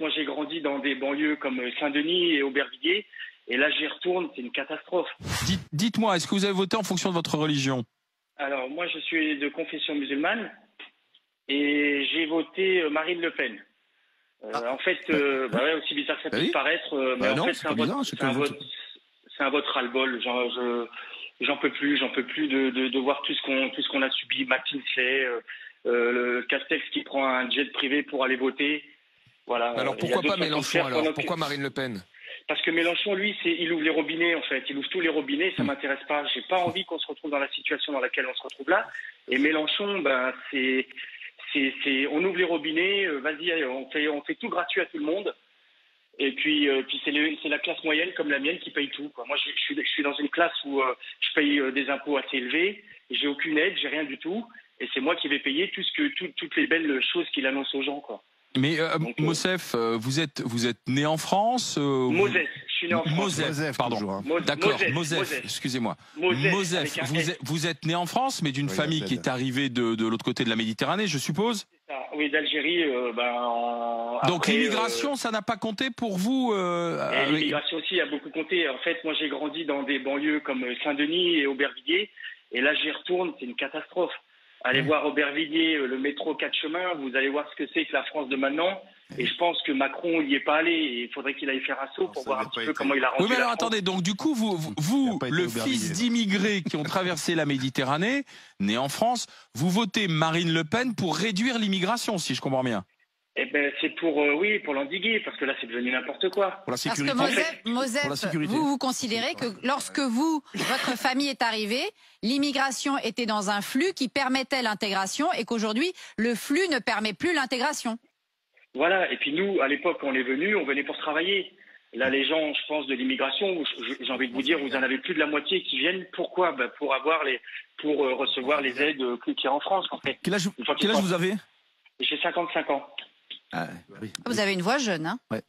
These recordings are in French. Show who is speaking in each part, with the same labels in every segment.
Speaker 1: moi j'ai grandi dans des banlieues comme Saint-Denis et Aubervilliers, et là j'y retourne, c'est une catastrophe.
Speaker 2: Dites-moi, est-ce que vous avez voté en fonction de votre religion?
Speaker 1: Alors moi je suis de confession musulmane et j'ai voté Marine Le Pen. En fait, bah ouais, aussi bizarre que ça puisse paraître, mais en
Speaker 2: non,
Speaker 1: fait
Speaker 2: c'est pas bizarre,
Speaker 1: c'est un vote ras-le-bol. J'en peux plus de voir tout ce qu'on a subi. McKinsey, le Castex qui prend un jet privé pour aller voter. Voilà.
Speaker 3: Alors pourquoi pas Mélenchon alors? Pourquoi Marine Le Pen?
Speaker 1: Parce que Mélenchon, lui, il ouvre les robinets, en fait. Il ouvre tous les robinets, ça m'intéresse pas. J'ai pas envie qu'on se retrouve dans la situation dans laquelle on se retrouve là. Et Mélenchon, ben, on ouvre les robinets, vas-y, on fait tout gratuit à tout le monde. Et puis c'est la classe moyenne comme la mienne qui paye tout, quoi. Moi, je suis dans une classe où je paye des impôts assez élevés, j'ai aucune aide, j'ai rien du tout. Et c'est moi qui vais payer toutes les belles choses qu'il annonce aux gens, quoi.
Speaker 2: Mais Mosef, vous êtes né en France
Speaker 1: Mosef, je suis né en France.
Speaker 2: Mosef, pardon. D'accord, Mosef, excusez-moi. Mosef, vous êtes né en France, mais d'une famille qui est arrivée de l'autre côté de la Méditerranée, je suppose?
Speaker 1: Oui, d'Algérie.
Speaker 2: Donc l'immigration, ça n'a pas compté pour vous
Speaker 1: L'immigration aussi a beaucoup compté. En fait, moi j'ai grandi dans des banlieues comme Saint-Denis et Aubervilliers, et là j'y retourne, c'est une catastrophe. Allez voir Aubervilliers, le métro 4 chemins, vous allez voir ce que c'est que la France de maintenant. Et je pense que Macron n'y est pas allé. Et il faudrait qu'il aille faire un saut pour voir un petit peu comment il a rendu.
Speaker 2: Oui, mais alors attendez, donc du coup, vous le fils d'immigrés qui ont traversé la Méditerranée, né en France, vous votez Marine Le Pen pour réduire l'immigration, si je comprends bien.
Speaker 1: Eh ben, c'est pour l'endiguer, parce que là, c'est devenu n'importe quoi.
Speaker 4: Pour la sécurité. Parce que Mosef, vous considérez que lorsque votre famille est arrivée, l'immigration était dans un flux qui permettait l'intégration et qu'aujourd'hui, le flux ne permet plus l'intégration.
Speaker 1: Voilà. Et puis nous, à l'époque, quand on est venu, on venait pour travailler. Là, les gens, je pense, de l'immigration, j'ai envie de vous dire, vous en avez plus de la moitié qui viennent. Pourquoi? Ben, pour recevoir les aides qu'il y a en France, en fait.
Speaker 2: Quel âge vous avez?
Speaker 1: J'ai 55 ans.
Speaker 4: Ah, oui. Vous avez une voix jeune, hein?
Speaker 2: Ouais.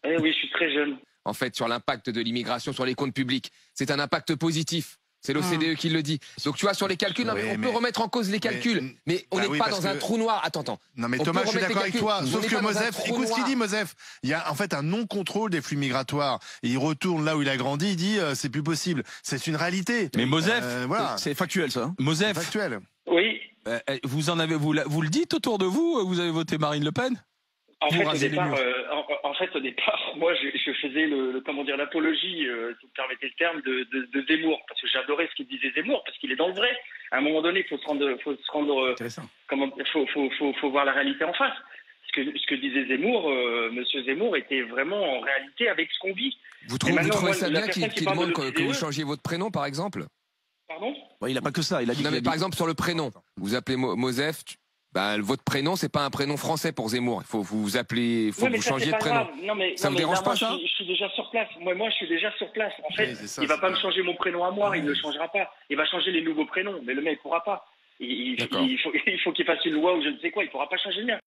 Speaker 1: Oui, je suis très jeune.
Speaker 3: En fait, sur l'impact de l'immigration sur les comptes publics, c'est un impact positif. C'est l'OCDE qui le dit. Donc tu vois, sur les calculs, on peut remettre en cause les calculs, mais on n'est pas dans un trou noir. Attends.
Speaker 5: Non mais Thomas, je suis d'accord avec toi. Sauf que Mosef, écoute ce qu'il dit, Mosef. Il y a en fait un non-contrôle des flux migratoires. Et il retourne là où il a grandi, il dit c'est plus possible. C'est une réalité.
Speaker 2: Mais Mosef,
Speaker 5: voilà.
Speaker 2: c'est factuel ça. Mosef,
Speaker 5: factuel.
Speaker 1: Oui.
Speaker 2: Vous le dites autour de vous, vous avez voté Marine Le Pen?
Speaker 1: En fait, au départ, moi, je faisais l'apologie, si vous me permettez le terme, de Zemmour, parce que j'adorais ce qu'il disait Zemmour, parce qu'il est dans le vrai. À un moment donné, il faut voir la réalité en face. Ce que disait Zemmour, Monsieur Zemmour, était vraiment en réalité avec ce qu'on vit.
Speaker 3: Vous trouvez ça bien qu'il demande que vous changiez votre prénom, par exemple?
Speaker 1: Pardon?
Speaker 2: Il n'a pas que ça. Il a dit.
Speaker 3: Non, mais par exemple sur le prénom, vous appelez Mosef. Votre prénom, c'est pas un prénom français pour Zemmour. Il faut vous appeler, faut que vous changiez de prénom. Ça me dérange pas, ça?
Speaker 1: Je suis déjà sur place. Moi, je suis déjà sur place. En fait, il va pas me changer mon prénom à moi. Il ne le changera pas. Il va changer les nouveaux prénoms. Mais le mec, il pourra pas. Il faut qu'il fasse une loi ou je ne sais quoi. Il pourra pas changer le mien.